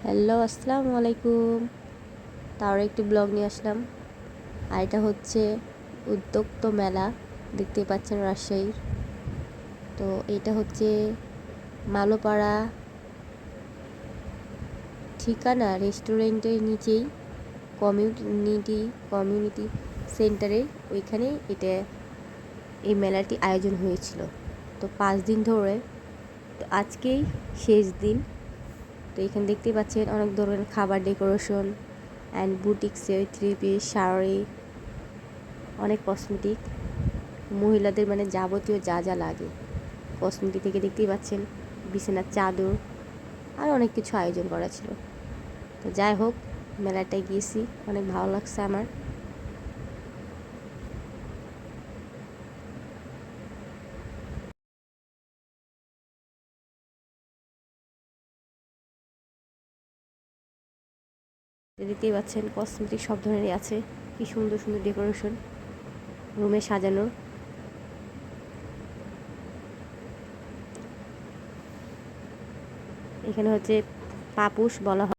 Hello, আসসালামু আলাইকুম। তার একটি ব্লগ নিয়ে আসলাম। আর এটা হচ্ছে উদ্যোক্ত মেলা, দেখতে পাচ্ছেন রাজশাহীর। তো এটা হচ্ছে মালোপাড়া ঠিকানা রেস্টুরেন্টের নিচেই কমিউনিটি সেন্টারে, ওইখানে এই মেলাটি আয়োজন হয়েছিল। তো 5 দিন ধরে, তো আজকেই শেষ দিন। তো এখানে দেখতেই পাচ্ছেন অনেক ধরনের খাবার, ডেকোরেশন অ্যান্ড বুটিক্সের 3 পিস, শাড়ি, অনেক কসমেটিক, মহিলাদের মানে যাবতীয় যা যা লাগে কসমেটিক থেকে দেখতেই পাচ্ছেন, বিছানার চাদর আর অনেক কিছু আয়োজন করা ছিল। তো যাই হোক, মেলাটায় গিয়েছি, অনেক ভালো লাগছে আমার। দেখতেই পাচ্ছেন কসমেটিক সব ধরনেরই আছে, কি সুন্দর সুন্দর ডেকোরেশন রুমে সাজানো। এখানে হচ্ছে পাপুস বলা হয়।